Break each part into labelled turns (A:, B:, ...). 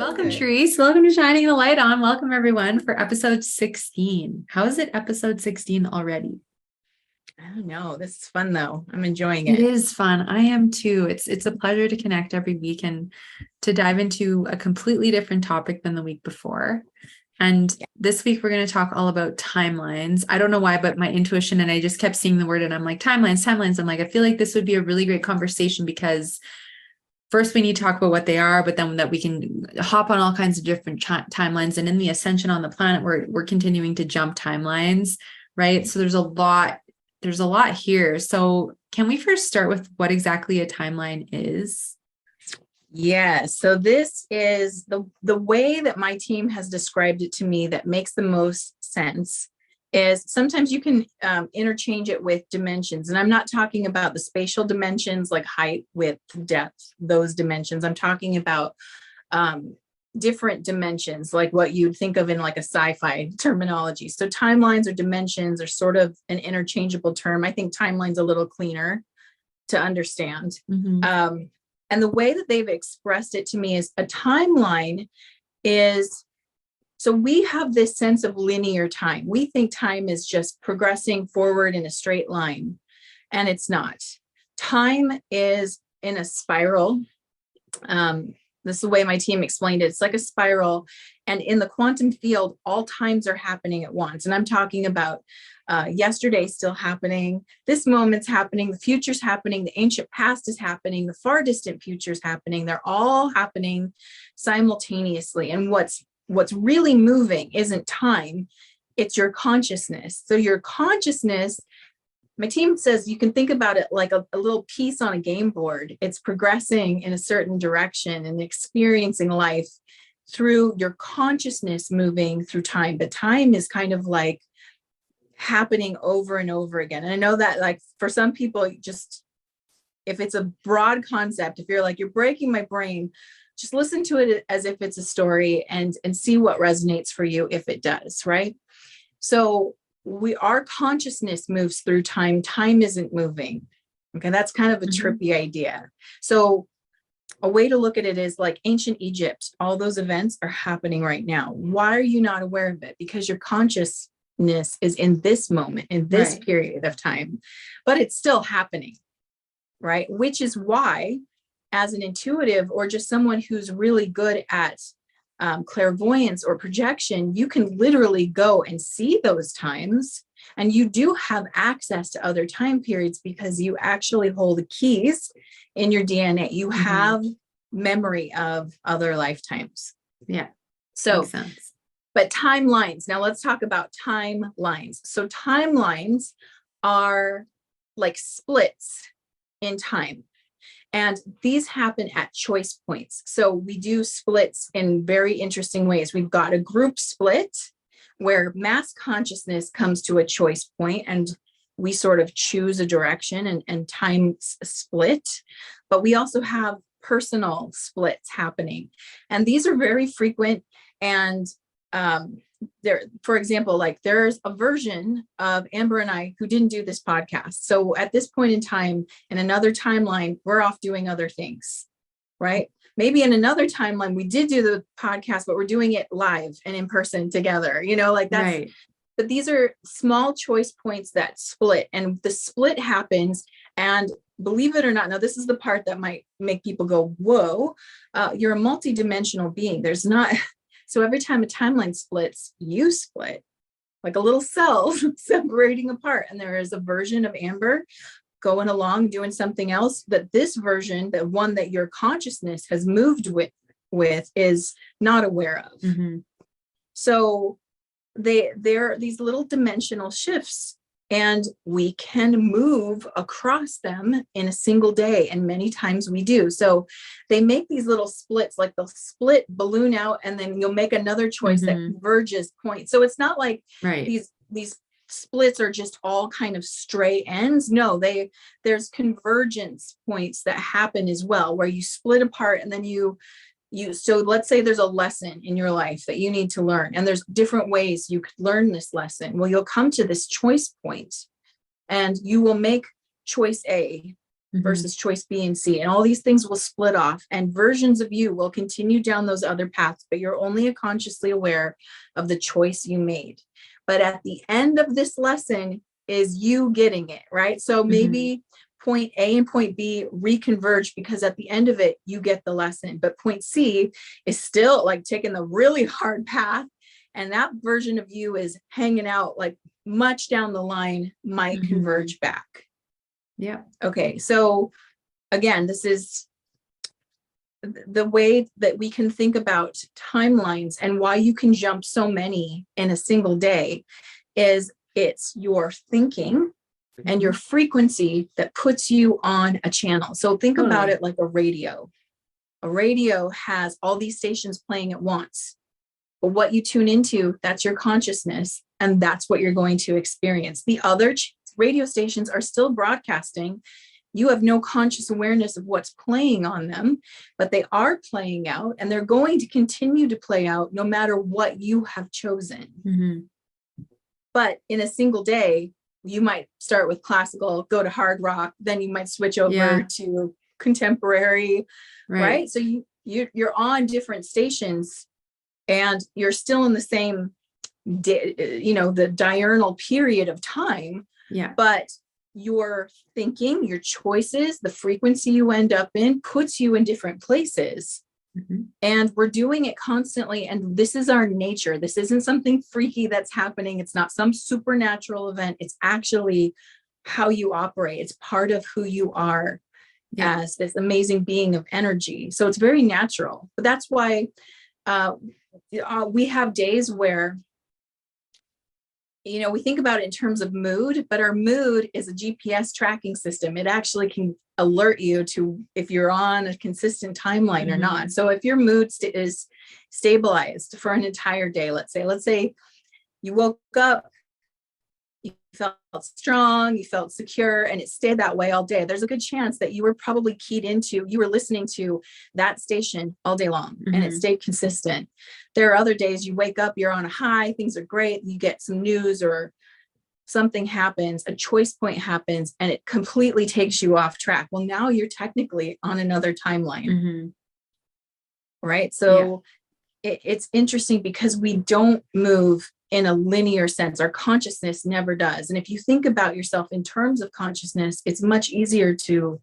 A: Welcome,
B: Good.
A: Therese. Welcome to Shining the Light On. Welcome, everyone, for episode 16. How is it episode 16 already?
B: I don't know. This is fun though. I'm enjoying
A: It
B: it.
A: is fun. I am too. It's a pleasure to connect every week and to dive into a completely different topic than the week before. And this week, we're going to talk all about timelines. I don't know why, but my intuition, and I just kept seeing the word, and I'm like, timelines. I'm like, I feel like this would be a really great conversation because first we need to talk about what they are, but then that we can hop on all kinds of different timelines. And in the Ascension on the planet, we're continuing to jump timelines, right? So there's a lot here. So can we first start with what exactly a timeline is?
B: Yeah. So this is the way that my team has described it to me that makes the most sense is sometimes you can interchange it with dimensions. And I'm not talking about the spatial dimensions like height, width, depth, those dimensions. I'm talking about different dimensions, like what you'd think of in like a sci-fi terminology. So timelines or dimensions are sort of an interchangeable term. I think timeline's a little cleaner to understand.
A: Mm-hmm.
B: And the way that they've expressed it to me is a timeline is, so we have this sense of linear time. We think time is just progressing forward in a straight line, and it's not. Time is in a spiral. This is the way my team explained it. It's like a spiral. And in the quantum field, all times are happening at once. And I'm talking about yesterday still happening, this moment's happening, the future's happening, the ancient past is happening, the far distant future's happening. They're all happening simultaneously. And what's really moving isn't time, it's your consciousness. So your consciousness, my team says you can think about it like a little piece on a game board. It's progressing in a certain direction and experiencing life through your consciousness moving through time. But time is kind of like happening over and over again. And I know that like for some people, just if it's a broad concept, if you're like, you're breaking my brain, just listen to it as if it's a story and see what resonates for you if it does, right? So our consciousness moves through time. Time isn't moving. Okay, that's kind of a trippy idea. So a way to look at it is like ancient Egypt, all those events are happening right now. Why are you not aware of it? Because your consciousness is in this moment, in this period of time, but it's still happening, right? Which is why, as an intuitive or just someone who's really good at clairvoyance or projection, you can literally go and see those times. And you do have access to other time periods because you actually hold the keys in your DNA. You have memory of other lifetimes.
A: Yeah.
B: So,
A: makes sense.
B: But timelines. Now let's talk about timelines. So timelines are like splits in time. And these happen at choice points. So we do splits in very interesting ways. We've got a group split where mass consciousness comes to a choice point and we sort of choose a direction and time split. But we also have personal splits happening. And these are very frequent. And there, for example, like there's a version of Amber and I who didn't do this podcast. So at this point in time, in another timeline, we're off doing other things, right? Maybe in another timeline, we did do the podcast, but we're doing it live and in person together, like that's, right. But these are small choice points that split, and the split happens. And believe it or not, now this is the part that might make people go, whoa, you're a multidimensional being. There's not... So every time a timeline splits, you split like a little cell separating apart. And there is a version of Amber going along, doing something else. But this version, the one that your consciousness has moved with is not aware of. So there are these little dimensional shifts, and we can move across them in a single day. And many times we do. So they make these little splits, like they'll split, balloon out, and then you'll make another choice that converges points. So it's not like these splits are just all kind of straight ends. No, there's convergence points that happen as well, where you split apart and then so let's say there's a lesson in your life that you need to learn, and there's different ways you could learn this lesson. Well, you'll come to this choice point and you will make choice A versus choice B and C. And all these things will split off, and versions of you will continue down those other paths, but you're only consciously aware of the choice you made. But at the end of this lesson is you getting it, right? So maybe point A and point B reconverge, because at the end of it, you get the lesson. But point C is still like taking the really hard path. And that version of you is hanging out like much down the line, might converge back.
A: Yeah.
B: Okay. So again, this is the way that we can think about timelines, and why you can jump so many in a single day is it's your thinking and your frequency that puts you on a channel. So think about it like a radio. A radio has all these stations playing at once, but what you tune into, that's your consciousness, and that's what you're going to experience. The other radio stations are still broadcasting. You have no conscious awareness of what's playing on them, but they are playing out, and they're going to continue to play out no matter what you have chosen. But in a single day, you might start with classical, go to hard rock, then you might switch over to contemporary, right? So you're on different stations, and you're still in the same, the diurnal period of time. But your thinking, your choices, the frequency you end up in puts you in different places. And we're doing it constantly. And this is our nature. This isn't something freaky that's happening. It's not some supernatural event. It's actually how you operate. It's part of who you are as this amazing being of energy. So it's very natural. But that's why we have days where, we think about it in terms of mood, but our mood is a GPS tracking system. It actually can alert you to if you're on a consistent timeline or not. So if your mood is stabilized for an entire day, let's say you woke up, you felt strong, you felt secure, and it stayed that way all day, there's a good chance that you were probably you were listening to that station all day long, and it stayed consistent. There are other days you wake up, you're on a high, things are great, you get some news or something happens, a choice point happens, and it completely takes you off track. Well, now you're technically on another timeline, right? So it's interesting because we don't move in a linear sense. Our consciousness never does. And if you think about yourself in terms of consciousness, it's much easier to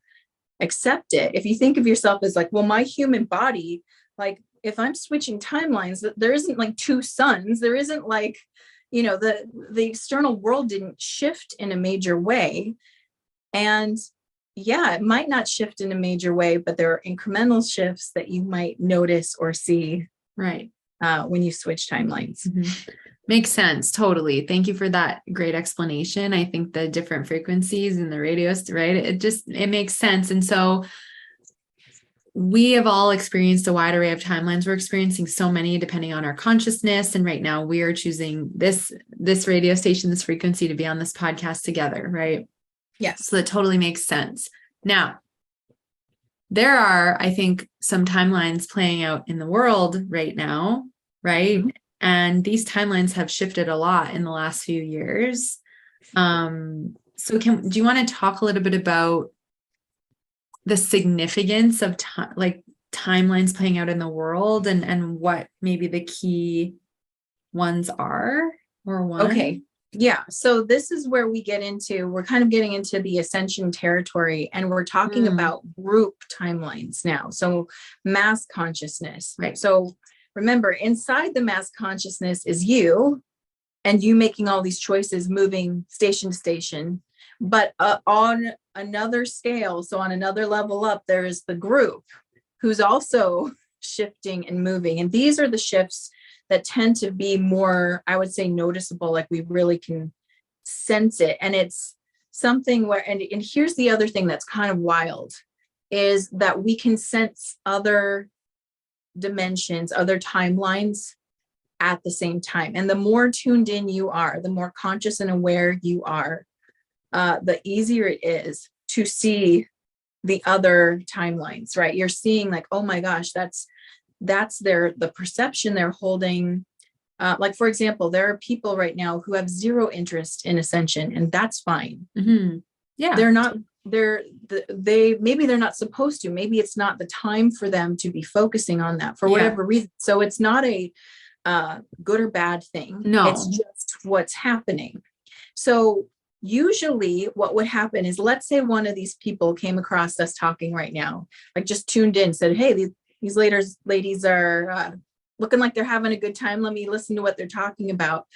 B: accept it. If you think of yourself as like, well, my human body, like if I'm switching timelines, there isn't like two suns. There isn't like, the external world didn't shift in a major way. And it might not shift in a major way, but there are incremental shifts that you might notice or see when you switch timelines.
A: Makes sense. Totally. Thank you for that great explanation. I think the different frequencies and the radios, right? It makes sense. And so we have all experienced a wide array of timelines. We're experiencing so many depending on our consciousness. And right now we are choosing this radio station, this frequency to be on this podcast together, right?
B: Yes.
A: So that totally makes sense. Now, there are, I think, some timelines playing out in the world right now, right? And these timelines have shifted a lot in the last few years. So do you want to talk a little bit about the significance of timelines playing out in the world and what maybe the key ones are or one?
B: Okay. Yeah. So this is where we're kind of getting into the Ascension territory, and we're talking about group timelines now. So mass consciousness, right? So remember, inside the mass consciousness is you, and you making all these choices, moving station to station. But on another scale, so on another level up, there is the group who's also shifting and moving. And these are the shifts that tend to be more, I would say, noticeable, like we really can sense it. And it's something where, and here's the other thing that's kind of wild, is that we can sense other dimensions, other timelines at the same time. And the more tuned in you are, the more conscious and aware you are, the easier it is to see the other timelines, right? You're seeing like, oh my gosh, that's the perception they're holding. Like, for example, there are people right now who have zero interest in Ascension, and that's fine.
A: Yeah.
B: They're not maybe they're not supposed to, maybe it's not the time for them to be focusing on that for whatever reason. So it's not a good or bad thing.
A: No,
B: it's just what's happening. So usually what would happen is, let's say one of these people came across us talking right now, like just tuned in, said, hey, these ladies are looking like they're having a good time. Let me listen to what they're talking about.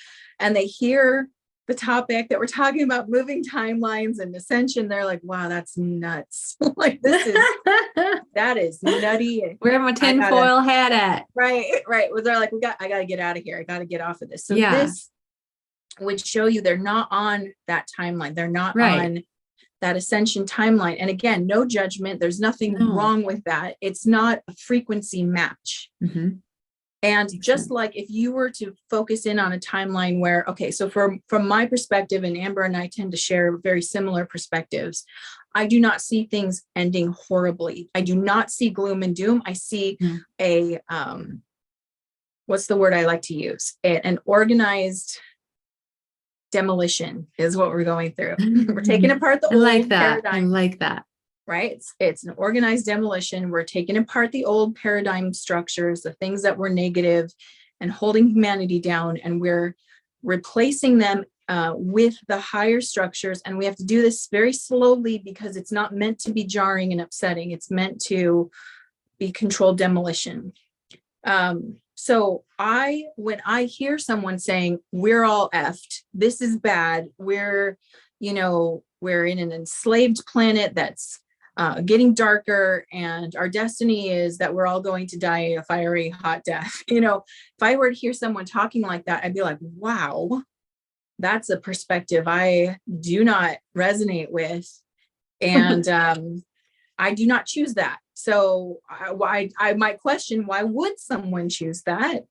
B: And they hear the topic that we're talking about, moving timelines and ascension. They're like, wow, that's nuts. Like that is nutty.
A: Where my tinfoil hat at?
B: Right. Well, they're like, I got to get out of here. I got to get off of this. So this would show you they're not on that timeline. They're not on that ascension timeline. And again, no judgment. There's nothing wrong with that. It's not a frequency match. And just like if you were to focus in on a timeline where, okay, so from my perspective, and Amber and I tend to share very similar perspectives, I do not see things ending horribly. I do not see gloom and doom. I see a, what's the word I like to use? An organized demolition is what we're going through. We're taking apart the old paradigm.
A: I like that.
B: Right? It's an organized demolition. We're taking apart the old paradigm structures, the things that were negative and holding humanity down, and we're replacing them with the higher structures. And we have to do this very slowly because it's not meant to be jarring and upsetting. It's meant to be controlled demolition. So when I hear someone saying, we're all effed, this is bad, we're in an enslaved planet that's getting darker, and our destiny is that we're all going to die a fiery hot death. If I were to hear someone talking like that, I'd be like, wow, that's a perspective I do not resonate with. And I do not choose that. So I might question, why would someone choose that?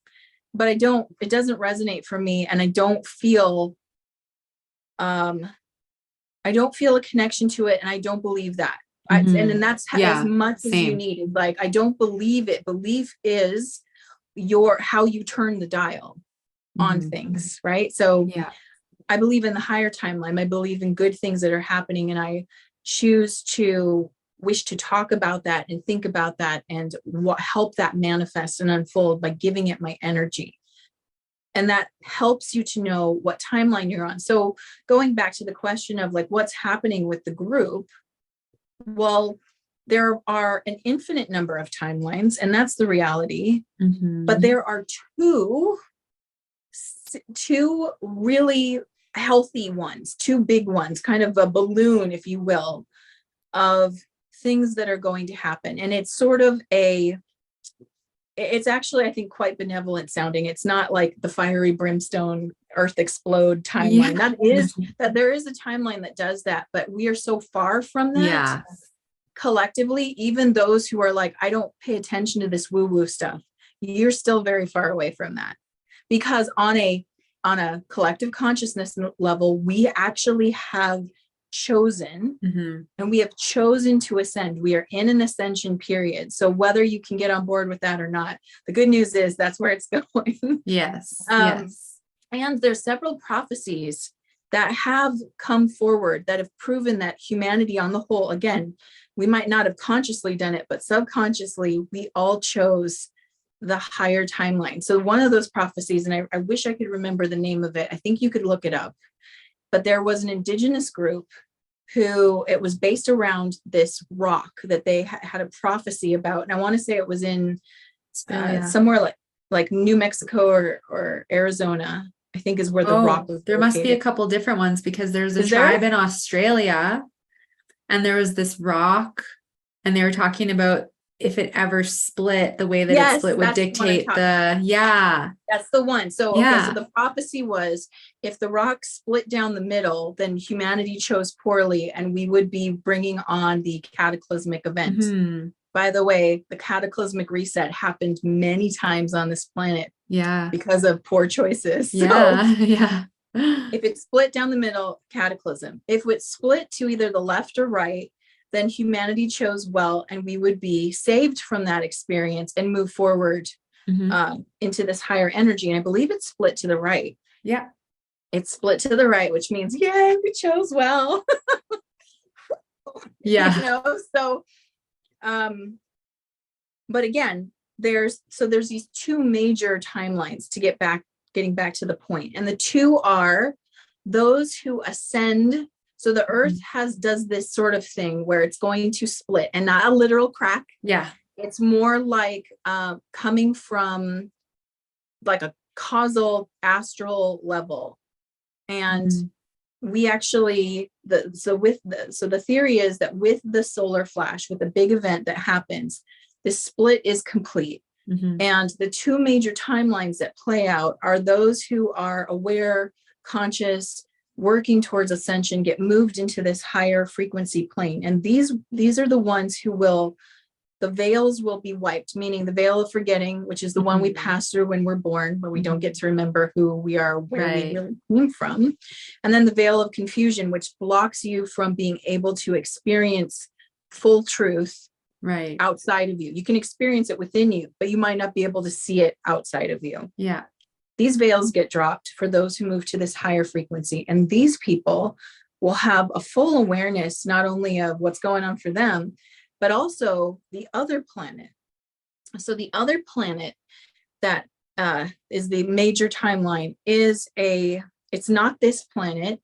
B: But it doesn't resonate for me. And I don't feel a connection to it. And I don't believe that. And then that's as much as you need. Like, I don't believe it. Belief is how you turn the dial on things. Right. So I believe in the higher timeline. I believe in good things that are happening. And I choose to wish to talk about that and think about that and help that manifest and unfold by giving it my energy. And that helps you to know what timeline you're on. So going back to the question of like, what's happening with the group? Well, there are an infinite number of timelines, and that's the reality. But there are two really healthy ones, two big ones, kind of a balloon, if you will, of things that are going to happen. And it's sort of it's actually, I think, quite benevolent sounding. It's not like the fiery brimstone earth explode timeline. That there is a timeline that does that, but we are so far from that collectively. Even those who are like, I don't pay attention to this woo-woo stuff, you're still very far away from that, because on a collective consciousness level, we actually have chosen and we have chosen to ascend. We are in an ascension period. So whether you can get on board with that or not, the good news is that's where it's going.
A: Yes.
B: And there's several prophecies that have come forward that have proven that humanity on the whole, again, we might not have consciously done it, but subconsciously we all chose the higher timeline. So one of those prophecies, and I wish I could remember the name of it. I think you could look it up. But there was an indigenous group who it was based around this rock that they had a prophecy about. And I want to say it was in somewhere like New Mexico or Arizona, I think is where the rock was.
A: There must be a couple different ones, because there's a tribe in Australia, and there was this rock, and they were talking about if it ever split, the way that it split would dictate that's the one. So, so the prophecy was, if the rock split down the middle, then humanity chose poorly, and we would be bringing on the cataclysmic event. By the way, the cataclysmic reset happened many times on this planet because of poor choices. If it split down the middle, cataclysm. If it split to either the left or right, then humanity chose well, and we would be saved from that experience and move forward into this higher energy. And I believe it's split to the right. It's split to the right, which means, we chose well. Yeah.
B: So, but again, there's these two major timelines to getting back to the point. And the two are those who ascend. So the earth does this sort of thing where it's going to split, and not a literal crack.
A: Yeah.
B: It's more like coming from like a causal astral level. And we actually, the theory is that with the solar flash, with the big event that happens, this split is complete. And the two major timelines that play out are those who are aware, conscious, working towards ascension, get moved into this higher frequency plane. And these are the ones who the veils will be wiped, meaning the veil of forgetting, which is the one we pass through when we're born, where we don't get to remember who we are, where we really came from. And then the veil of confusion, which blocks you from being able to experience full truth outside of you. You can experience it within you, but you might not be able to see it outside of you.
A: Yeah.
B: These veils get dropped for those who move to this higher frequency. And these people will have a full awareness, not only of what's going on for them, but also the other planet. So the other planet that is the major timeline is it's not this planet,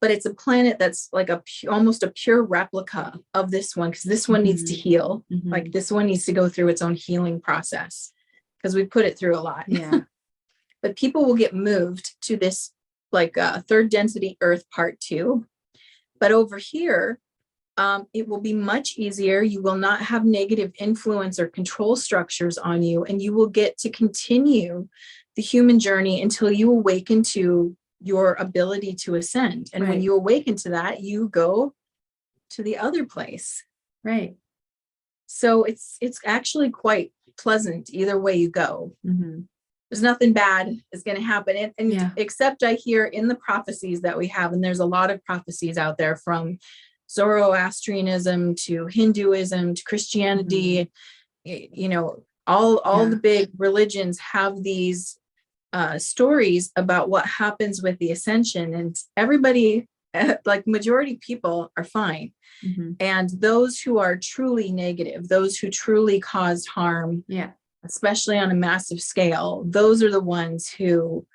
B: but it's a planet that's like almost a pure replica of this one, because this one needs to heal. Like this one needs to go through its own healing process, because we put it through a lot.
A: Yeah.
B: But people will get moved to this like third density Earth part 2. But over here, it will be much easier. You will not have negative influence or control structures on you, and you will get to continue the human journey until you awaken to your ability to ascend. And when you awaken to that, you go to the other place.
A: Right.
B: So it's actually quite pleasant either way you go. There's nothing bad is going to happen. And except I hear in the prophecies that we have, and there's a lot of prophecies out there, from Zoroastrianism to Hinduism to Christianity, all the big religions have these stories about what happens with the ascension, and everybody, like majority people, are fine. And those who are truly negative, those who truly caused harm, especially on a massive scale, those are the ones who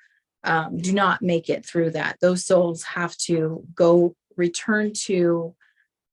B: do not make it through that. Those souls have to return to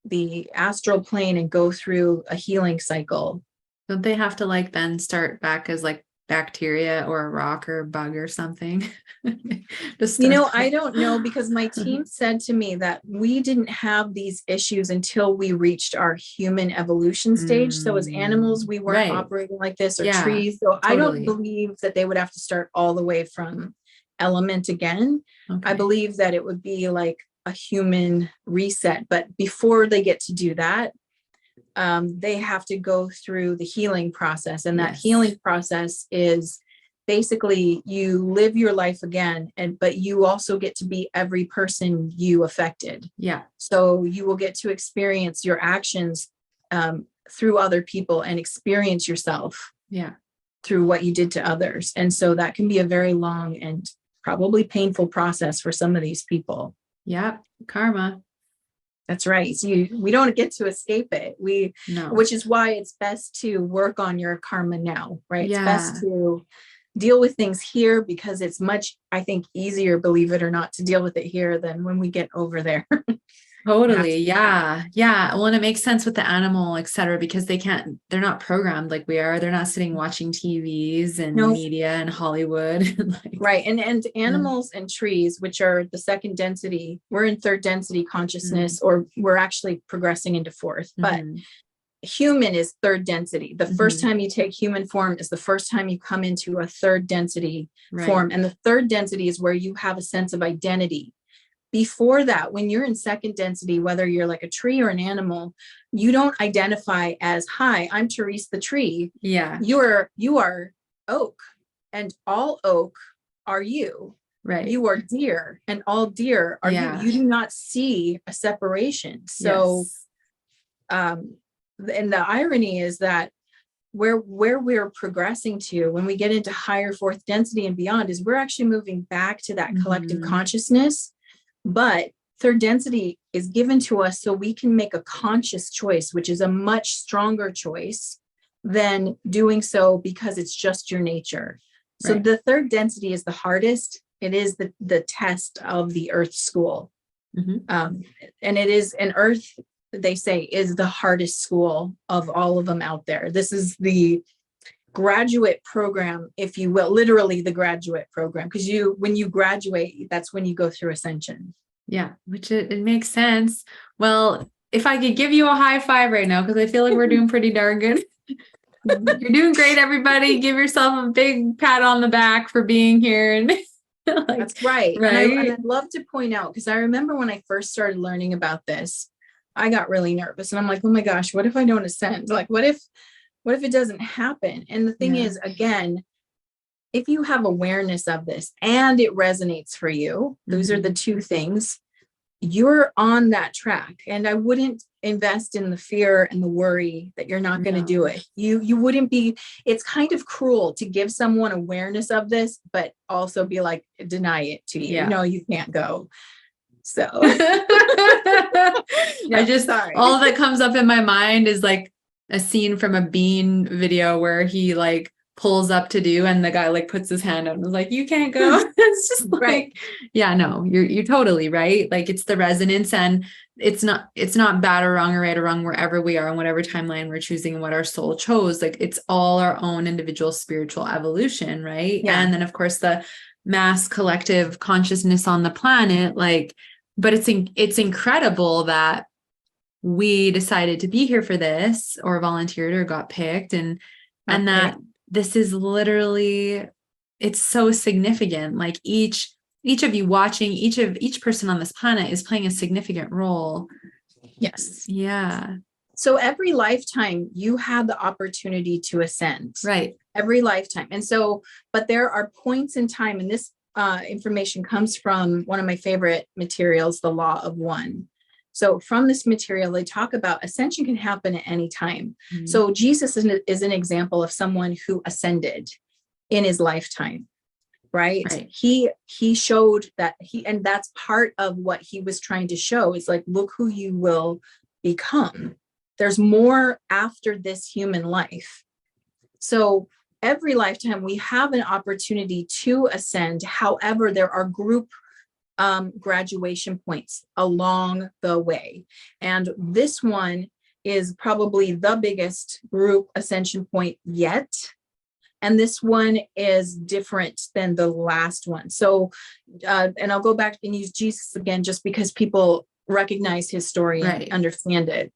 B: the astral plane and go through a healing cycle.
A: Don't they have to then start back as bacteria or a rock or a bug or something?
B: I don't know, because my team said to me that we didn't have these issues until we reached our human evolution stage. So as animals, we weren't operating like this, or trees. So I don't believe that they would have to start all the way from element again. I believe that it would be like a human reset. But before they get to do that, they have to go through the healing process. And that healing process is basically you live your life again, but you also get to be every person you affected. So you will get to experience your actions through other people, and experience yourself through what you did to others. And so that can be a very long and probably painful process for some of these people.
A: Karma.
B: That's right. So we don't get to escape it. Which is why it's best to work on your karma now, right? It's best to deal with things here, because it's much, I think, easier, believe it or not, to deal with it here than when we get over there.
A: Totally. Yeah. Well, and it makes sense with the animal, etc., because they're not programmed like we are. They're not sitting watching TVs and media and Hollywood.
B: Right. And animals and trees, which are the second density, we're in third density consciousness, or we're actually progressing into fourth, but human is third density. The first time you take human form is the first time you come into a third density form. And the third density is where you have a sense of identity. Before that, when you're in second density, whether you're like a tree or an animal, you don't identify as, hi, I'm Therese the tree. You are oak, and all oak are you. You are deer, and all deer are you. You do not see a separation. So, and the irony is that where we're progressing to when we get into higher fourth density and beyond is we're actually moving back to that collective consciousness. But third density is given to us so we can make a conscious choice, which is a much stronger choice than doing so because it's just your nature. So
A: Right.
B: the third density is the hardest. It is the test of the earth school. And it is an earth, they say, is the hardest school of all of them out there. This is the graduate program, if you will, literally the graduate program, because when you graduate, that's when you go through Ascension.
A: Yeah, which it makes sense. Well, if I could give you a high five right now, because I feel like we're doing pretty darn good. You're doing great, everybody. Give yourself a big pat on the back for being here. And
B: that's right.
A: Right.
B: And I'd love to point out, because I remember when I first started learning about this, I got really nervous and I'm like, oh my gosh, what if I don't ascend? Like, what if it doesn't happen? And the thing is, again, if you have awareness of this and it resonates for you, those are the two things, you're on that track. And I wouldn't invest in the fear and the worry that you're not going to do it. You wouldn't be, it's kind of cruel to give someone awareness of this, but also be like, deny it to you. No, you can't go. So all
A: that comes up in my mind is like a scene from a Bean video where he like pulls up to do, and the guy like puts his hand up and is like, you can't go. It's just like,
B: right.
A: Yeah, no, you're totally right. Like it's the resonance, and it's not bad or wrong or right or wrong wherever we are and whatever timeline we're choosing and what our soul chose. Like it's all our own individual spiritual evolution, right?
B: Yeah.
A: And then of course the mass collective consciousness on the planet, like, but it's incredible that we decided to be here for this, or volunteered or got picked, and that this is literally, it's so significant. Like each of you watching, each person on this planet is playing a significant role.
B: Yes.
A: Yeah.
B: So every lifetime you had the opportunity to ascend.
A: Right.
B: Every lifetime. And so, but there are points in time, and this information comes from one of my favorite materials, the Law of One. So from this material, they talk about ascension can happen at any time. So Jesus is an example of someone who ascended in his lifetime, right? He showed that and that's part of what he was trying to show, is like, look who you will become. There's more after this human life. So every lifetime we have an opportunity to ascend. However, there are group graduation points along the way. And this one is probably the biggest group ascension point yet. And this one is different than the last one. So, and I'll go back and use Jesus again, just because people recognize his story and understand it.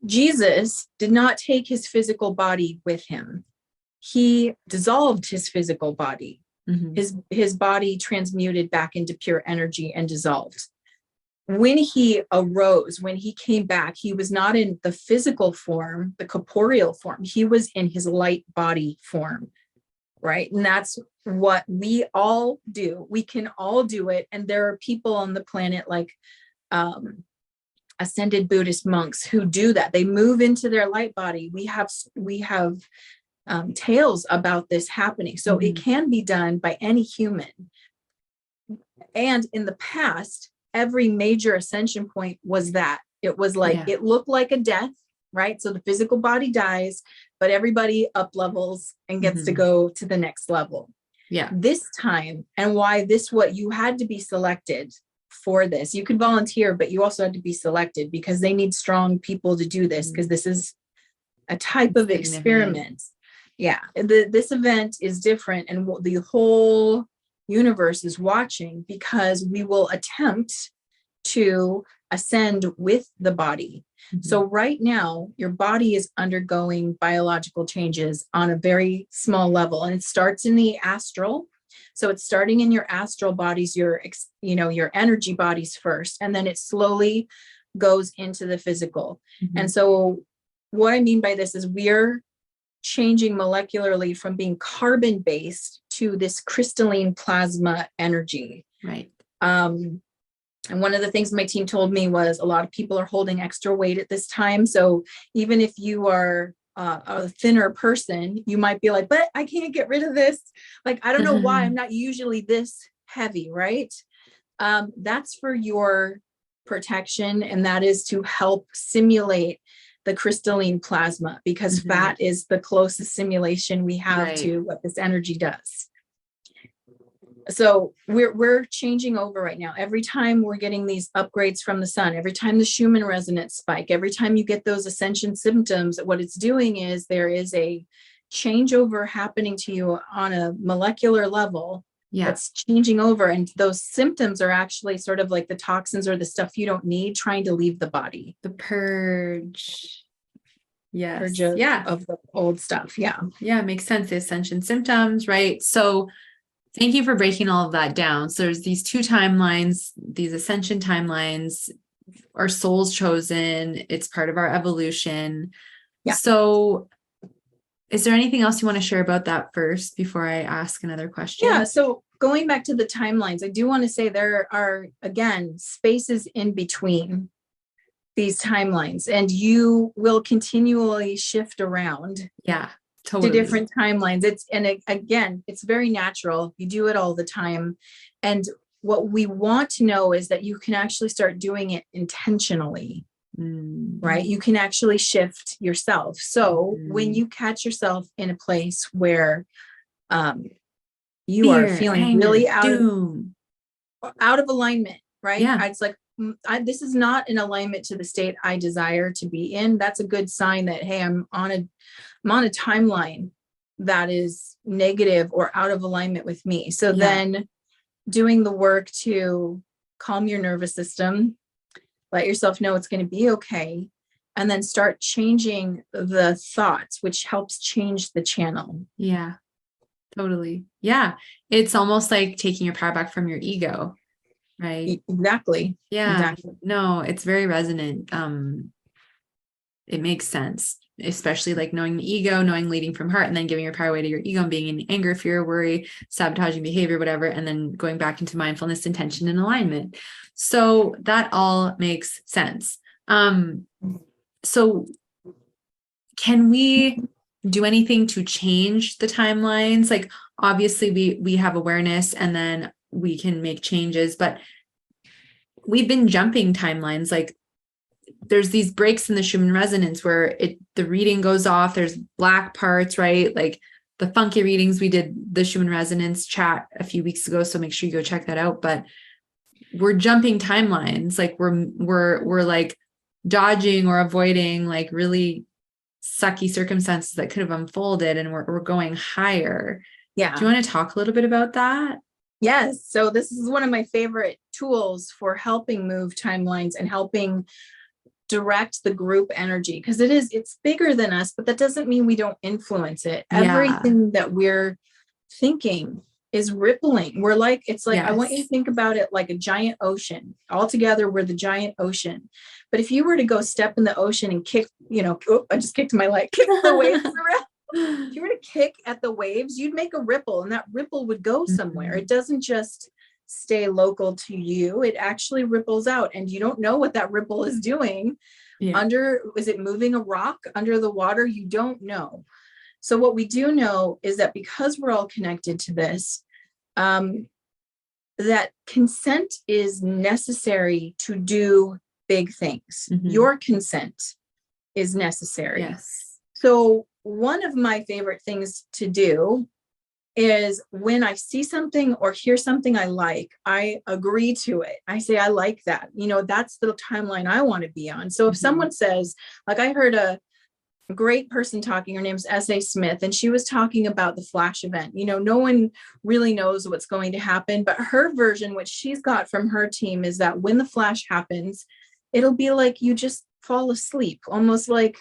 B: Jesus did not take his physical body with him. He dissolved his physical body. His body transmuted back into pure energy and dissolved. When he arose, when he came back, he was not in the physical form, the corporeal form. He was in his light body form, right? And that's what we all do. We can all do it. And there are people on the planet like ascended Buddhist monks who do that. They move into their light body. We have tales about this happening. So it can be done by any human. And in the past, every major ascension point was that. It was like, it looked like a death, right? So the physical body dies, but everybody up levels and gets to go to the next level. Yeah. This time, and why what you had to be selected for this. You could volunteer, but you also had to be selected because they need strong people to do this, because this is a type of experiment. Yeah, this event is different, and the whole universe is watching, because we will attempt to ascend with the body. So right now, your body is undergoing biological changes on a very small level, and it starts in the astral. So it's starting in your astral bodies, your energy bodies first, and then it slowly goes into the physical. And so what I mean by this is we're changing molecularly from being carbon-based to this crystalline plasma energy. Right. And one of the things my team told me was a lot of people are holding extra weight at this time. So even if you are a thinner person, you might be like, but I can't get rid of this. Like, I don't know why I'm not usually this heavy, right? That's for your protection, and that is to help simulate the crystalline plasma, because fat is the closest simulation we have to what this energy does. So we're changing over right now. Every time we're getting these upgrades from the sun, every time the Schumann resonance spike, every time you get those ascension symptoms, what it's doing is there is a changeover happening to you on a molecular level. That's changing over. And those symptoms are actually sort of like the toxins or the stuff you don't need trying to leave the body.
A: The purge. Yes.
B: Purge of the old stuff. Yeah.
A: Yeah. Makes sense. The ascension symptoms, right? So thank you for breaking all of that down. So there's these two timelines, these ascension timelines, our soul's chosen. It's part of our evolution. Yeah. So is there anything else you want to share about that first before I ask another question?
B: Yeah. So going back to the timelines, I do want to say there are, again, spaces in between these timelines, and you will continually shift around.
A: Yeah. Totally.
B: To different timelines. It's very natural. You do it all the time. And what we want to know is that you can actually start doing it intentionally, right? You can actually shift yourself. So when you catch yourself in a place where you are feeling really out of alignment, right? Yeah. It's like, this is not in alignment to the state I desire to be in. That's a good sign that, hey, I'm on a timeline that is negative or out of alignment with me. So then doing the work to calm your nervous system, let yourself know it's going to be okay, and then start changing the thoughts, which helps change the channel.
A: Yeah, totally. Yeah. It's almost like taking your power back from your ego. Right.
B: Exactly.
A: Yeah.
B: Exactly.
A: No, it's very resonant. It makes sense, especially like knowing the ego, knowing leading from heart, and then giving your power away to your ego and being in anger, fear, worry, sabotaging behavior, whatever, and then going back into mindfulness, intention, and alignment. So that all makes sense. So can we do anything to change the timelines? Like, obviously we have awareness and then we can make changes, but we've been jumping timelines. Like there's these breaks in the Schumann resonance where the reading goes off. There's black parts, right? Like the funky readings. We did the Schumann resonance chat a few weeks ago, so make sure you go check that out. But we're jumping timelines. Like we're like dodging or avoiding like really sucky circumstances that could have unfolded, and we're going higher.
B: Yeah.
A: Do you want to talk a little bit about that?
B: Yes. So this is one of my favorite tools for helping move timelines and helping direct the group energy, because it's bigger than us, but that doesn't mean we don't influence it. Yeah. Everything that we're thinking is rippling. It's like, yes. I want you to think about it like a giant ocean. All together, we're the giant ocean. But if you were to go step in the ocean and kick, I just kicked my leg, kick the waves around. If you were to kick at the waves, you'd make a ripple, and that ripple would go somewhere. Mm-hmm. It doesn't just stay local to you. It actually ripples out, and you don't know what that ripple is doing. Yeah. Is it moving a rock under the water? You don't know. So what we do know is that because we're all connected to this, that consent is necessary to do big things. Mm-hmm. Your consent is necessary. Yes. So one of my favorite things to do is when I see something or hear something I like, I agree to it. I say, I like that. That's the timeline I want to be on. So if someone says, like I heard a great person talking, her name's S.A. Smith, and she was talking about the flash event. No one really knows what's going to happen, but her version, which she's got from her team, is that when the flash happens, it'll be like you just fall asleep, almost like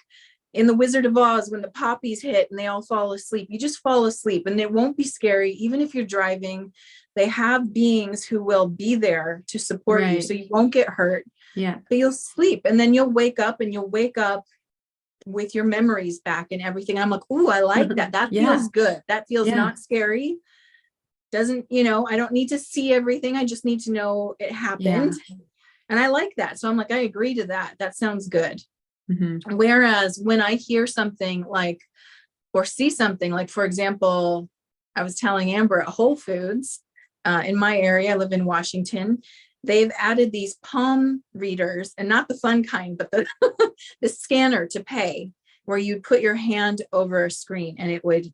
B: in the Wizard of Oz, when the poppies hit and they all fall asleep, you just fall asleep, and it won't be scary. Even if you're driving, they have beings who will be there to support you. So you won't get hurt. Yeah. But you'll sleep, and then you'll wake up with your memories back and everything. I'm like, ooh, I like that. That feels good. That feels not scary. Doesn't, I don't need to see everything. I just need to know it happened. Yeah. And I like that. So I'm like, I agree to that. That sounds good. Mm-hmm. Whereas when I hear something or see something like, for example, I was telling Amber at Whole Foods in my area, I live in Washington, they've added these palm readers, and not the fun kind, but the scanner to pay, where you put your hand over a screen and it would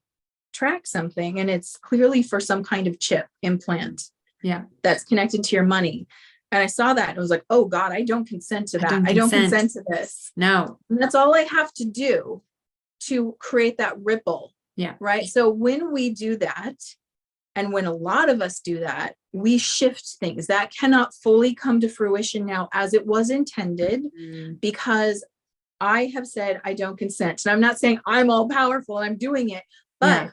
B: track something. And it's clearly for some kind of chip implant.
A: Yeah.
B: That's connected to your money. And I saw that and I was like, oh God, I don't consent to that. I don't consent to this.
A: No.
B: And that's all I have to do to create that ripple.
A: Yeah.
B: Right. So when we do that, and when a lot of us do that, we shift things that cannot fully come to fruition now as it was intended, because I have said I don't consent. And I'm not saying I'm all powerful and I'm doing it, but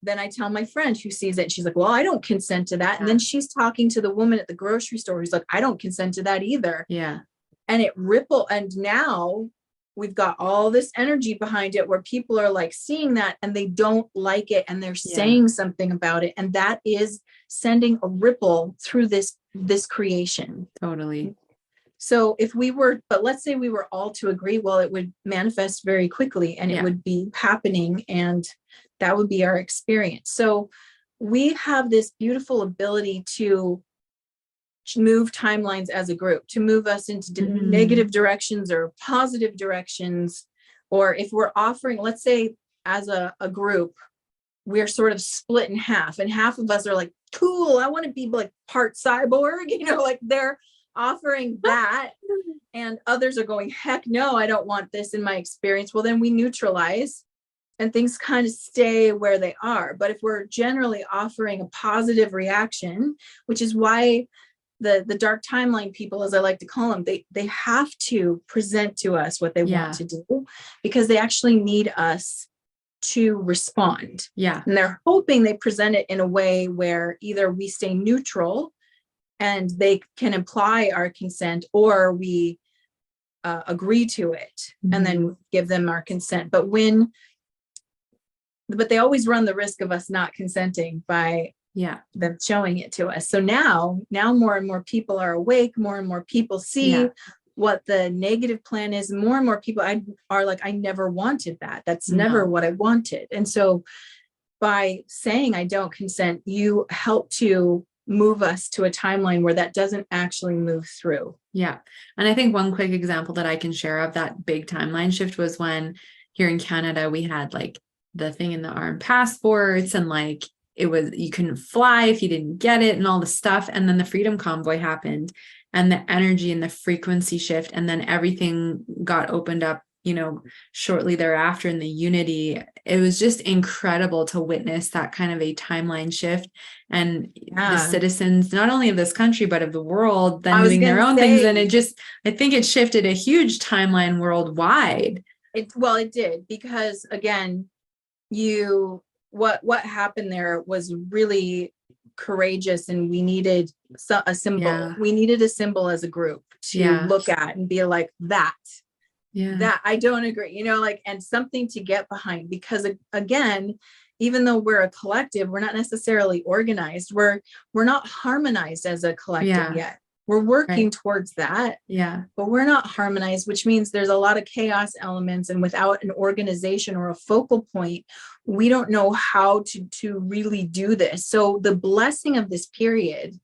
B: then I tell my friend who sees it, she's like, well, I don't consent to that. And then she's talking to the woman at the grocery store who's like, I don't consent to that either.
A: Yeah.
B: And it ripple. And now we've got all this energy behind it where people are like seeing that and they don't like it. And they're saying something about it. And that is sending a ripple through this creation.
A: Totally.
B: So if we were, but let's say we were all to agree, well, it would manifest very quickly and it would be happening, and that would be our experience. So we have this beautiful ability to move timelines as a group, to move us into negative directions or positive directions. Or if we're offering, let's say as a group, we're sort of split in half, and half of us are like, cool, I want to be like part cyborg, like they're offering that, and others are going, heck no, I don't want this in my experience. Well, then we neutralize and things kind of stay where they are. But if we're generally offering a positive reaction, which is why the dark timeline people, as I like to call them, they have to present to us what they want to do, because they actually need us to respond. Yeah. And they're hoping they present it in a way where either we stay neutral and they can imply our consent, or we agree to it and then give them our consent. But they always run the risk of us not consenting by them showing it to us. So now more and more people are awake, more and more people see what the negative plan is. More and more people are like, I never wanted that. That's never what I wanted. And so by saying I don't consent, you help to move us to a timeline where that doesn't actually move through.
A: Yeah. And I think one quick example that I can share of that big timeline shift was when here in Canada, we had like the thing in the armed passports, and like it was, you couldn't fly if you didn't get it and all the stuff. And then the Freedom Convoy happened, and the energy and the frequency shift, and then everything got opened up, shortly thereafter in the unity. It was just incredible to witness that kind of a timeline shift, and the citizens, not only of this country, but of the world, then doing their own things. And I think it shifted a huge timeline worldwide.
B: It did, because again, what happened there was really courageous, and we needed a symbol. We needed a symbol as a group to look at and be like, that I don't agree, and something to get behind, because again, even though we're a collective, we're not necessarily organized. We're not harmonized as a collective yet. We're working towards that. Yeah. But we're not harmonized, which means there's a lot of chaos elements. And without an organization or a focal point, we don't know how to really do this. So the blessing of this period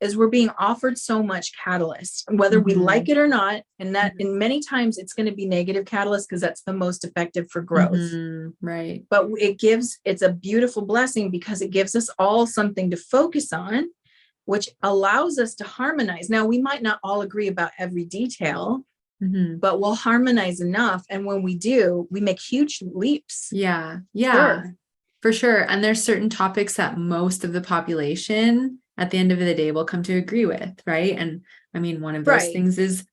B: is we're being offered so much catalyst, whether we like it or not. And that in many times it's going to be negative catalyst, because that's the most effective for growth. Right. But it's a beautiful blessing, because it gives us all something to focus on, which allows us to harmonize. Now, we might not all agree about every detail, but we'll harmonize enough. And when we do, we make huge leaps. Yeah. Yeah, for sure. And there's certain topics that most of the population at the end of the day will come to agree with. Right. And I mean, one of those things is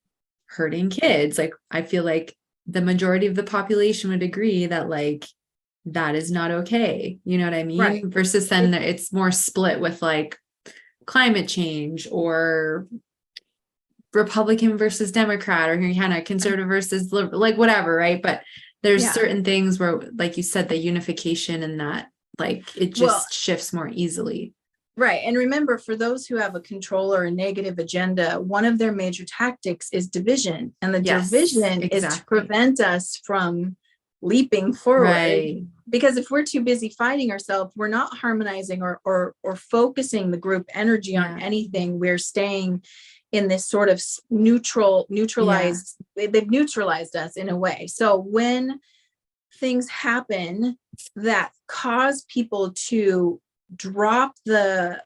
B: hurting kids. Like, I feel like the majority of the population would agree that like, that is not okay. You know what I mean? Right. Versus then it's more split with like climate change, or Republican versus Democrat, or kind of conservative versus like whatever. Right. But there's certain things where, like you said, the unification and that, like, it just shifts more easily. Right. And remember, for those who have a control or a negative agenda, one of their major tactics is division. And the division is to prevent us from leaping forward.
A: Right.
B: Because if we're too busy fighting ourselves, we're not harmonizing or focusing the group energy on anything. We're staying in this sort of neutralized, they've neutralized us in a way. So when things happen that cause people to drop the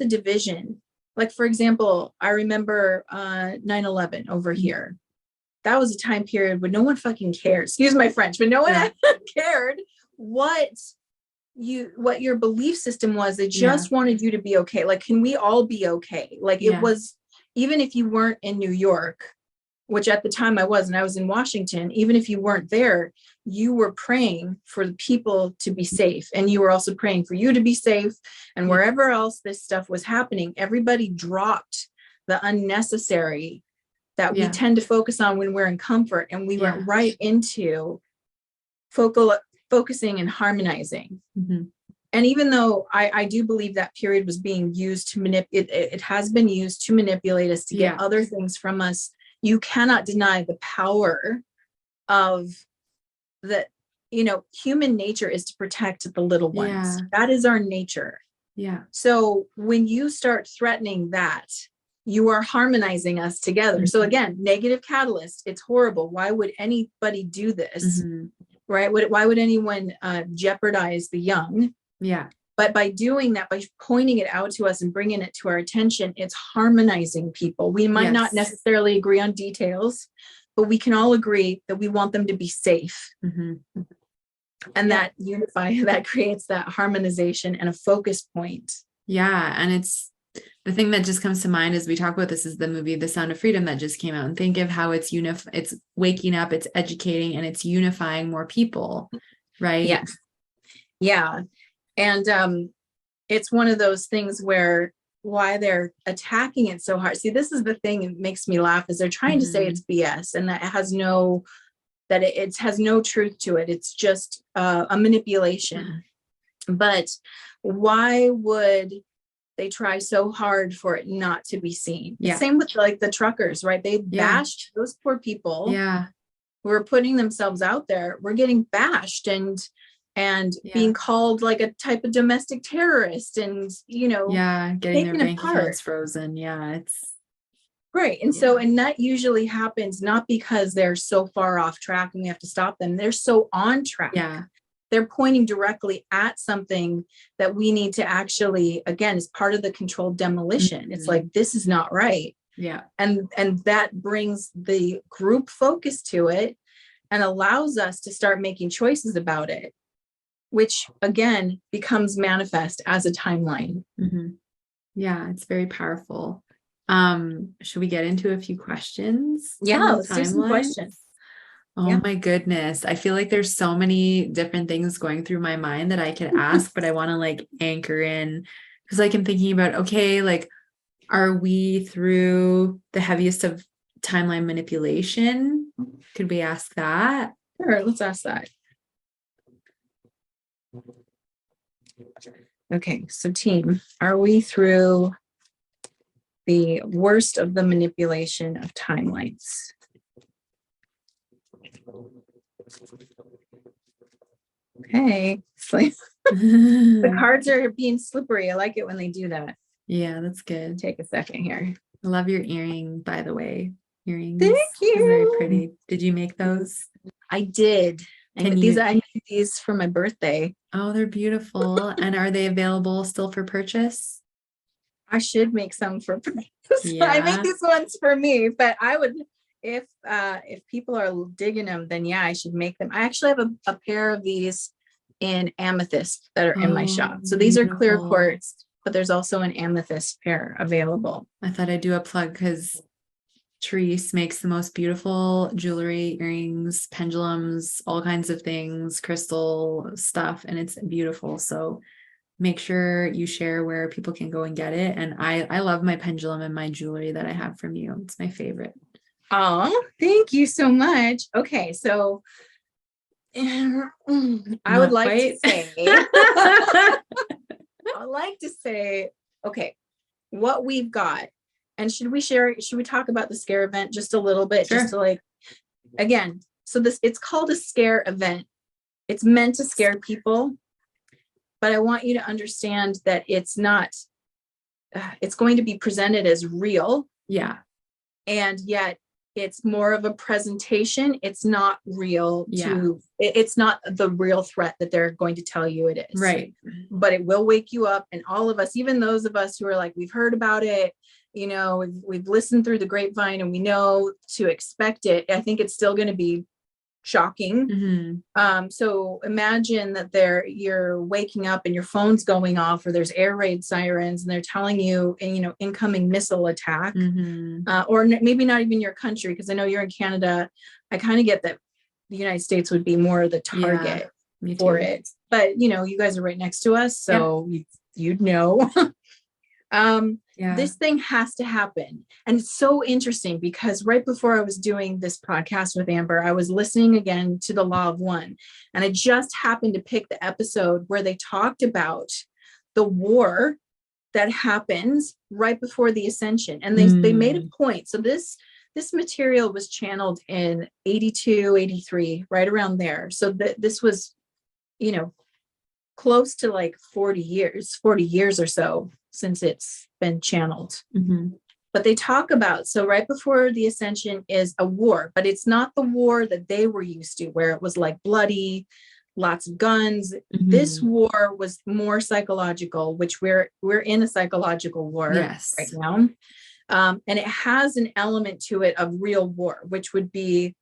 B: division, like for example, I remember 9/11 over here. That was a time period when no one fucking cared. Excuse my French, but no one cared what your belief system was. They just wanted you to be okay. Like, can we all be okay? Like it was, even if you weren't in New York, which at the time I was, and I was in Washington, even if you weren't there, you were praying for the people to be safe. And you were also praying for you to be safe. And wherever else this stuff was happening, everybody dropped the unnecessary that we tend to focus on when we're in comfort. And we went right into focusing and harmonizing. Mm-hmm. And even though I do believe that period was being used to manipulate, it has been used to manipulate us to get other things from us. You cannot deny the power of the, human nature is to protect the little ones. Yeah. That is our nature. Yeah. So when you start threatening that, you are harmonizing us together. Mm-hmm. So again, negative catalyst, it's horrible. Why would anybody do this? Mm-hmm. Right? Why would anyone jeopardize the young? Yeah. But by doing that, by pointing it out to us and bringing it to our attention, it's harmonizing people. We might not necessarily agree on details, but we can all agree that we want them to be safe. Mm-hmm. And that that creates that harmonization and a focus point. Yeah. And it's the thing that just comes to mind as we talk about this is the movie, The Sound of Freedom, that just came out, and think of how it's it's waking up, it's educating, and it's unifying more people. Right. Yeah. Yeah. And it's one of those things where why they're attacking it so hard. See, this is the thing that makes me laugh, is they're trying to say it's BS and that it has no truth to it. It's just a manipulation. But why would they try so hard for it not to be seen? Yeah. Same with like the truckers, right? They bashed those poor people. Yeah. Who are putting themselves out there. We're getting bashed and being called like a type of domestic terrorist and, getting their bank accounts frozen. Yeah. It's right. And so, and that usually happens not because they're so far off track and we have to stop them. They're so on track. Yeah. They're pointing directly at something that we need to actually, again, as part of the controlled demolition. Mm-hmm. It's like, this is not right. Yeah. And that brings the group focus to it and allows us to start making choices about it, which again becomes manifest as a timeline. Mm-hmm. Yeah, it's very powerful. Should we get into a few questions? Yeah, let's do some questions. Oh my goodness. I feel like there's so many different things going through my mind that I could ask, but I want to like anchor in because like I'm thinking about, okay, like, are we through the heaviest of timeline manipulation? Could we ask that? Sure, let's ask that. Okay, so team, are we through the worst of the manipulation of timelines? Okay, it's like the cards are being slippery. I like it when they do that. Yeah, that's good. Take a second here. I love your earring, by the way. Earrings. Thank you. They're very pretty. Did you make those? I did. I made these for my birthday. Oh, they're beautiful. And are they available still for purchase? I should make some for purchase. Yeah. I make these ones for me, but I would, if people are digging them, then yeah, I should make them. I actually have a pair of these in amethyst that are in my shop. So these are clear quartz, but there's also an amethyst pair available. I thought I'd do a plug because Therese makes the most beautiful jewelry, earrings, pendulums, all kinds of things, crystal stuff, and it's beautiful. So make sure you share where people can go and get it. And I love my pendulum and my jewelry that I have from you. It's my favorite. Oh, thank you so much. Okay, so I would like to say, I'd like to say, okay, what we've got. And should we talk about the scare event just a little bit? Sure. Just to like, again, So it's called a scare event. It's meant to scare people, but I want you to understand that it's not, it's going to be presented as real.
A: Yeah.
B: And yet it's more of a presentation. It's not real it's not the real threat that they're going to tell you it is.
A: Right.
B: But it will wake you up. And all of us, even those of us who are like, we've heard about it, you know, we've listened through the grapevine and we know to expect it. I think it's still going to be shocking.
A: Mm-hmm.
B: So imagine that you're waking up and your phone's going off, or there's air raid sirens and they're telling you, you know, incoming missile attack, or maybe not even your country. Cause I know you're in Canada. I kind of get that the United States would be more the target for it, but you know, you guys are right next to us. So you'd know. This thing has to happen. And it's so interesting because right before I was doing this podcast with Amber, I was listening again to the Law of One. And I just happened to pick the episode where they talked about the war that happens right before the Ascension. And they made a point. So this material was channeled in 82, 83, right around there. So this was, you know, close to like 40 years or so since it's been channeled. But they talk about, so right before the Ascension is a war, but it's not the war that they were used to, where it was like bloody, lots of guns. This war was more psychological, which we're in a psychological war right now. And it has an element to it of real war, which would be,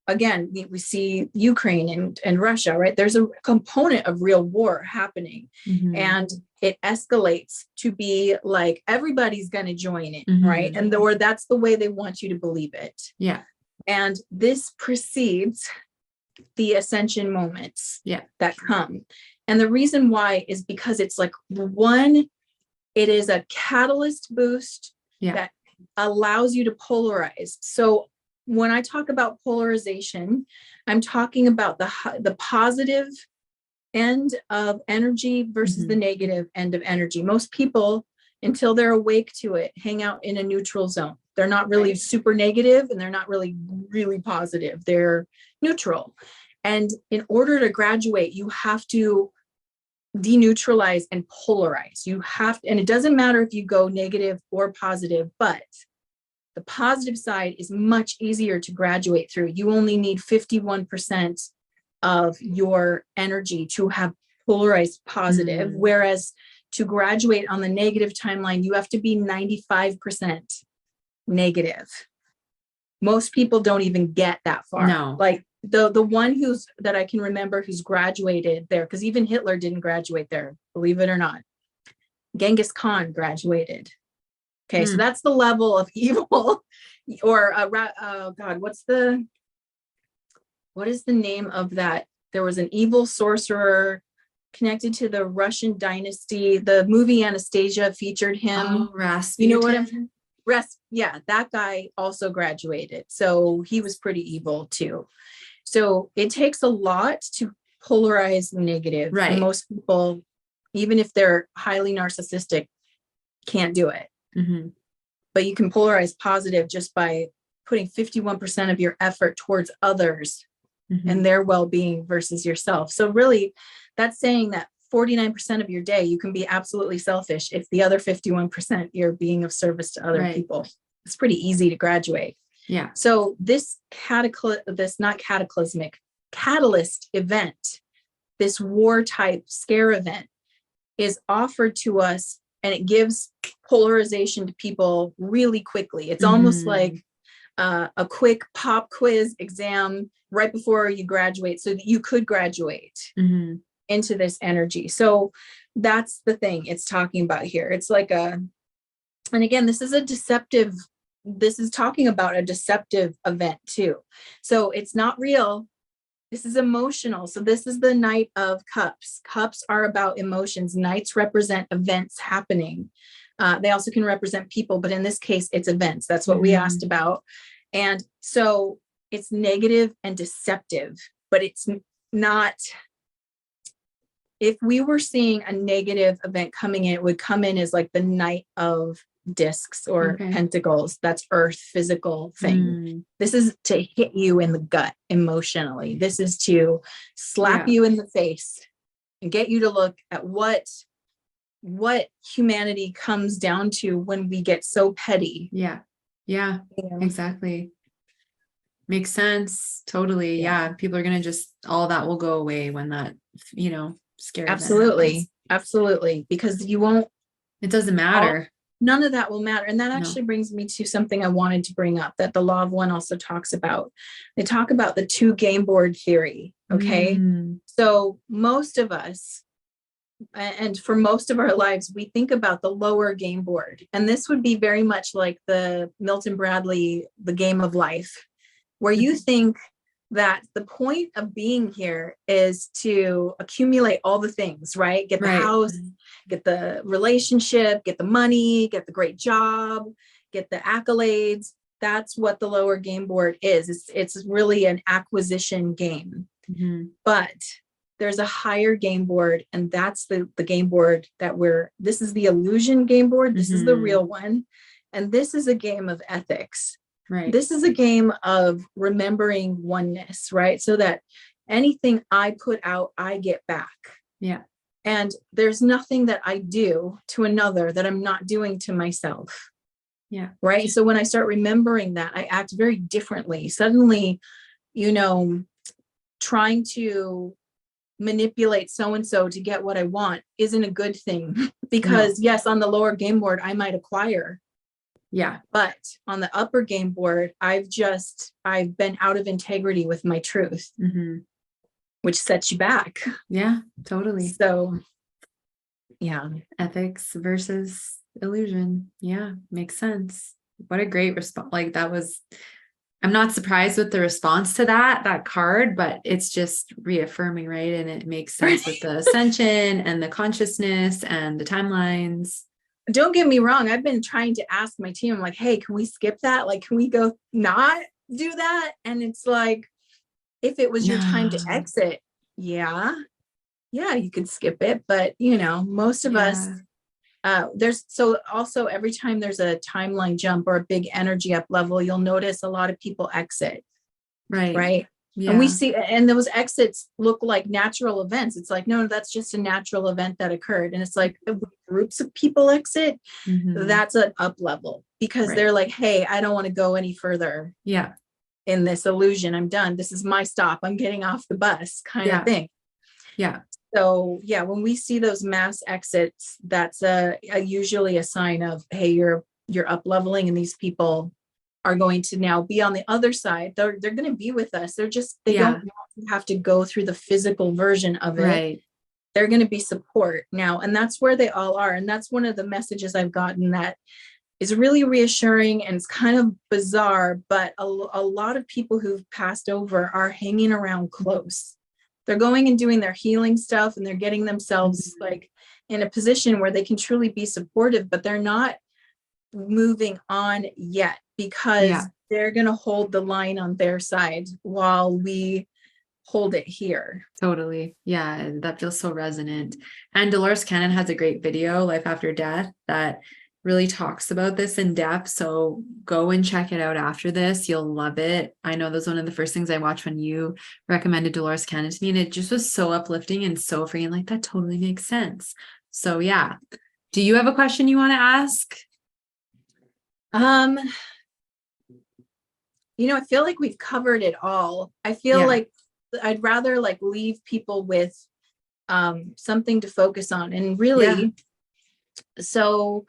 B: again, we see Ukraine and Russia, right? There's a component of real war happening, and it escalates to be like everybody's going to join it, right? And or that's the way they want you to believe it. Yeah. And this precedes the Ascension moments that come. And the reason why is because it's like one, it is a catalyst boost that allows you to polarize. So when I talk about polarization, I'm talking about the positive end of energy versus the negative end of energy. Most people, until they're awake to it, hang out in a neutral zone. They're not really super negative and they're not really positive. They're neutral. And in order to graduate, you have to deneutralize and polarize. You have to, and it doesn't matter if you go negative or positive, but the positive side is much easier to graduate through. You only need 51% of your energy to have polarized positive, whereas to graduate on the negative timeline, you have to be 95% negative. Most people don't even get that far. No. Like the one that I can remember who's graduated there, because even Hitler didn't graduate there, believe it or not. Genghis Khan graduated. Okay, so that's the level of evil. Or God, what is the name of that? There was an evil sorcerer connected to the Russian dynasty. The movie Anastasia featured him.
A: Oh, Rasputin.
B: You know what I'm yeah, that guy also graduated. So he was pretty evil too. So it takes a lot to polarize negative. Right. And most people, even if they're highly narcissistic, can't do it. But you can polarize positive just by putting 51% of your effort towards others and their well-being versus yourself. So really, that's saying that 49% of your day, you can be absolutely selfish if the other 51% you're being of service to other people. It's pretty easy to graduate. Yeah. So this catalyst event, this war type scare event is offered to us, and it gives polarization to people really quickly. It's almost like a quick pop quiz exam right before you graduate so that you could graduate into this energy. So that's the thing it's talking about here. It's like and again, this is talking about a deceptive event too. So it's not real. This is emotional. So this is the Knight of Cups. Cups are about emotions. Knights represent events happening. They also can represent people, but in this case, it's events. That's what we asked about. And so it's negative and deceptive, but it's not. If we were seeing a negative event coming in, it would come in as like the Knight of discs or
A: Okay.
B: pentacles. That's earth, physical thing. This is to hit you in the gut emotionally. This is to slap you in the face and get you to look at what humanity comes down to when we get so petty.
A: Yeah. Exactly. Makes sense. Totally. Yeah. People are going to all that will go away when that, scary event happens.
B: Absolutely. Because
A: it doesn't matter.
B: None of that will matter. And that actually brings me to something I wanted to bring up that the Law of One also talks about. They talk about the 2 game board theory. Okay. So most of us, and for most of our lives, we think about the lower game board. And this would be very much like the Milton Bradley, The Game of Life, where you think that the point of being here is to accumulate all the things, right? Get the house, get the relationship, get the money, get the great job, get the accolades. That's what the lower game board is. It's really an acquisition game. But there's a higher game board, and that's the game board this is the illusion game board. This is the real one. And this is a game of ethics. Right. This is a game of remembering oneness, right? So that anything I put out, I get back. Yeah. And there's nothing that I do to another that I'm not doing to myself. Yeah. Right. So when I start remembering that, I act very differently. Suddenly, trying to manipulate so-and-so to get what I want isn't a good thing because yes, on the lower game board, I might acquire. Yeah. But on the upper game board, I've been out of integrity with my truth, which sets you back. Yeah, totally. So yeah. Ethics versus illusion. Yeah. Makes sense. What a great response. Like I'm not surprised with the response to that card, but it's just reaffirming, right? And it makes sense with the ascension and the consciousness and the timelines. Don't get me wrong. I've been trying to ask my team, I'm like, hey, can we skip that? Like, can we go not do that? And it's like, if it was your time to exit, yeah, you could skip it. But, most of us, also every time there's a timeline jump or a big energy up level, you'll notice a lot of people exit. Right. Yeah. And we see, and those exits look like natural events. It's like, no, that's just a natural event that occurred. And it's like groups of people exit. That's an up level because they're like, hey, I don't want to go any further. Yeah. In this illusion, I'm done. This is my stop. I'm getting off the bus kind of thing. Yeah. So yeah, when we see those mass exits, that's usually a sign of, hey, you're up leveling, and these people are going to now be on the other side. They're going to be with us. They don't have to go through the physical version of it. Right. They're going to be support now, and that's where they all are. And that's one of the messages I've gotten that is really reassuring, and it's kind of bizarre, but a lot of people who've passed over are hanging around close. They're going and doing their healing stuff, and they're getting themselves like in a position where they can truly be supportive, but they're not moving on yet because they're going to hold the line on their side while we hold it here. Totally. Yeah. That feels so resonant. And Dolores Cannon has a great video, Life After Death, that really talks about this in depth. So go and check it out after this. You'll love it. I know that was one of the first things I watched when you recommended Dolores Cannon to me, and it just was so uplifting and so freeing. Like, that totally makes sense. So yeah. Do you have a question you want to ask? I feel like we've covered it all. I feel like I'd rather leave people with something to focus on. And really, so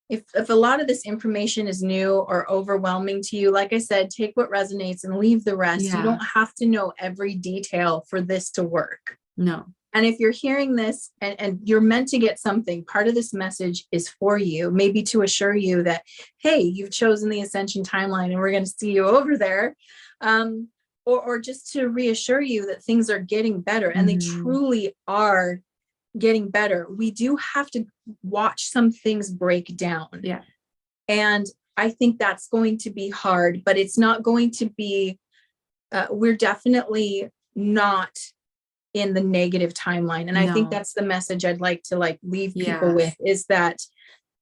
B: if a lot of this information is new or overwhelming to you, like I said, take what resonates and leave the rest. You don't have to know every detail for this to work. No. And if you're hearing this and you're meant to get something, part of this message is for you, maybe to assure you that, hey, you've chosen the Ascension timeline and we're going to see you over there. Or just to reassure you that things are getting better, and they truly are getting better. We do have to watch some things break down. Yeah. And I think that's going to be hard, but it's not going to be, we're definitely not in the negative timeline. And I think that's the message I'd like to leave people with, is that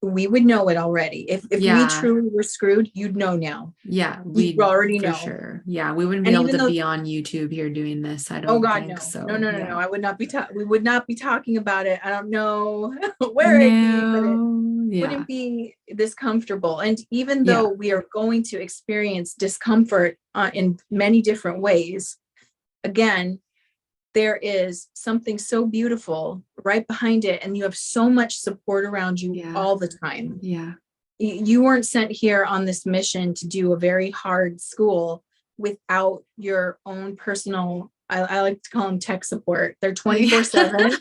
B: we would know it already. If we
A: Yeah.
B: truly were screwed, you'd know now.
A: Yeah,
B: You'd already
A: for
B: know.
A: sure. Yeah, we wouldn't be
B: And
A: able
B: even
A: to
B: though,
A: be on YouTube here doing this. I
B: oh
A: don't
B: God,
A: think
B: no,
A: so.
B: no.
A: Yeah.
B: I would not be we would not be talking about it. I don't know where I'd be, but it
A: No, yeah,
B: wouldn't be this comfortable. And even
A: yeah,
B: though we are going to experience discomfort in many different ways, again, there is something so beautiful right behind it, and you have so much support around you
A: yeah,
B: all the time.
A: yeah.
B: You weren't sent here on this mission to do a very hard school without your own personal, I like to call them tech support. They're 24/7.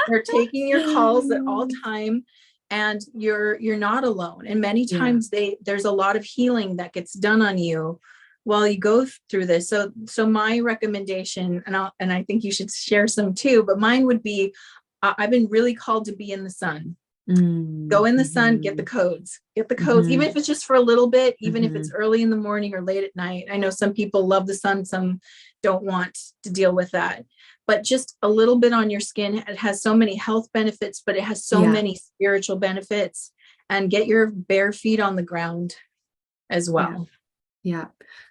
B: They're taking your calls at all time, and you're not alone. And many
A: Yeah.
B: times there's a lot of healing that gets done on you while you go through this. So my recommendation, and I think you should share some too, but mine would be, I've been really called to be in the sun. Go in the sun, get the codes, even if it's just for a little bit, even if it's early in the morning or late at night. I know some people love the sun, some don't want to deal with that, but just a little bit on your skin. It has so many health benefits, but it has so many spiritual benefits. And get your bare feet on the ground as well.
A: Yeah.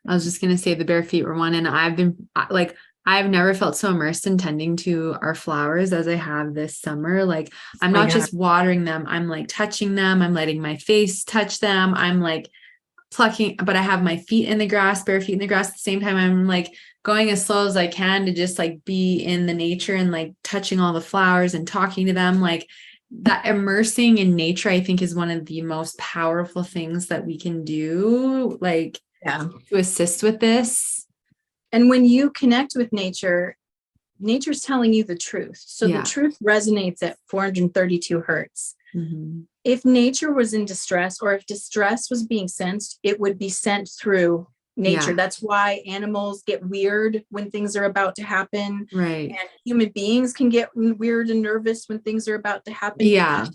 A: I was just going to say the bare feet were one. And I've never felt so immersed in tending to our flowers as I have this summer. Like, I'm not just watering them. I'm like touching them. I'm letting my face touch them. I'm like plucking, but I have my feet in the grass, bare feet in the grass at the same time. I'm like going as slow as I can to just like be in the nature and like touching all the flowers and talking to them. Like, that immersing in nature, I think, is one of the most powerful things that we can do, like, to assist with this.
B: And when you connect with nature, nature's telling you the truth. So the truth resonates at 432 hertz. If nature was in distress, or if distress was being sensed, it would be sent through nature. That's why animals get weird when things are about to happen.
A: Right.
B: And human beings can get weird and nervous when things are about to happen.
A: Yeah.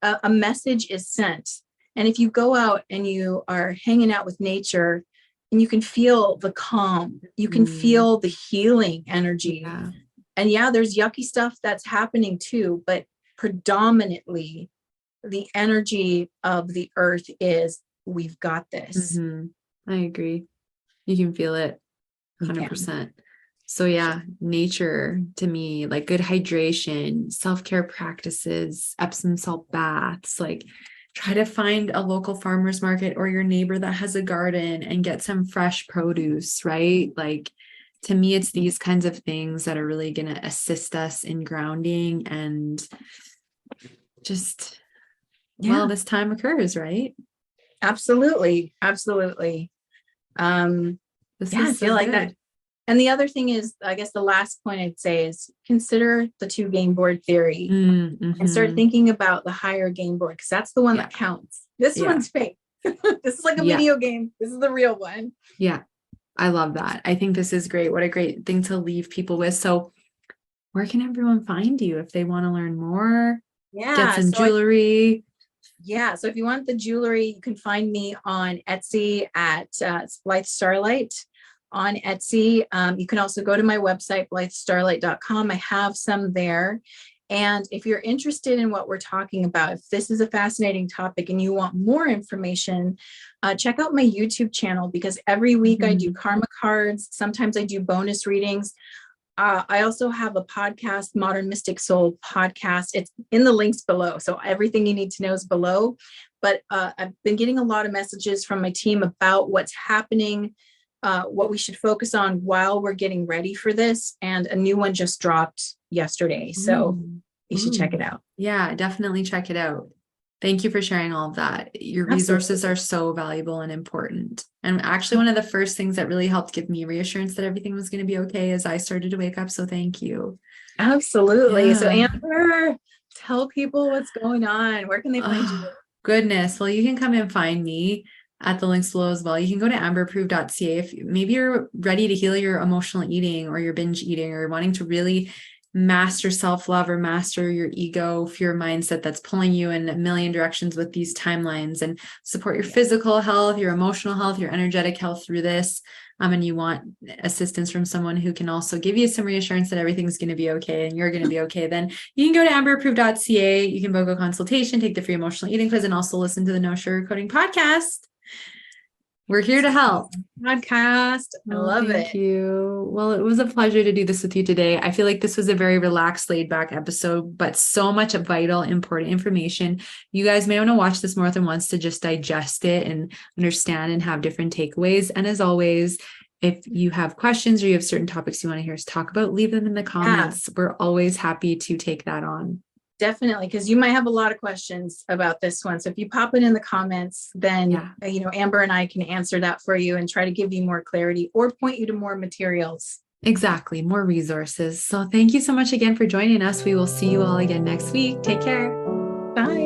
B: A message is sent. And if you go out and you are hanging out with nature, and you can feel the calm, you can feel the healing energy. And there's yucky stuff that's happening too, but predominantly the energy of the earth is, we've got this.
A: I agree. You can feel it 100%. So nature to me, like good hydration, self-care practices, Epsom salt baths, like try to find a local farmer's market or your neighbor that has a garden and get some fresh produce, right? Like, to me, it's these kinds of things that are really going to assist us in grounding and just, well, this time occurs, right?
B: Absolutely. I feel like that. And the other thing is, I guess the last point I'd say is consider the 2 game board theory and start thinking about the higher game board, because that's the one that counts. This one's fake. This is like a video game. This is the real one. Yeah.
A: I love that. I think this is great. What a great thing to leave people with. So where can everyone find you if they want to learn more? Get some jewelry.
B: So if you want the jewelry, you can find me on Etsy at Blythe Starlight on Etsy. You can also go to my website, blythestarlight.com. I have some there. And if you're interested in what we're talking about, if this is a fascinating topic and you want more information, check out my YouTube channel, because every week I do karma cards. Sometimes I do bonus readings. I also have a podcast, Modern Mystic Soul podcast. It's in the links below. So everything you need to know is below. But I've been getting a lot of messages from my team about what's happening, what we should focus on while we're getting ready for this. And a new one just dropped yesterday. So you should check it out.
A: Yeah, definitely check it out. Thank you for sharing all of that. Your resources are so valuable and important. And actually, one of the first things that really helped give me reassurance that everything was going to be okay as I started to wake up. So thank you.
B: Absolutely. So Amber, tell people what's going on. Where can they find you?
A: Goodness. Well, you can come and find me at the links below as well. You can go to amberapproved.ca if maybe you're ready to heal your emotional eating or your binge eating, or wanting to really master self-love or master your ego fear mindset that's pulling you in a million directions with these timelines, and support your physical health, your emotional health, your energetic health through this. and you want assistance from someone who can also give you some reassurance that everything's going to be okay and you're going to be okay, then you can go to amberapproved.ca. You can book a consultation, take the free emotional eating quiz, and also listen to the No Sugarcoating podcast. We're here to help.
B: Podcast. I love it.
A: Thank you. Well, it was a pleasure to do this with you today. I feel like this was a very relaxed, laid back episode, but so much vital, important information. You guys may want to watch this more than once to just digest it and understand and have different takeaways. And as always, if you have questions or you have certain topics you want to hear us talk about, leave them in the comments. We're always happy to take that on.
B: Definitely, because you might have a lot of questions about this one. So if you pop it in the comments, then, Amber and I can answer that for you and try to give you more clarity or point you to more materials.
A: Exactly. More resources. So thank you so much again for joining us. We will see you all again next week. Take care.
B: Bye.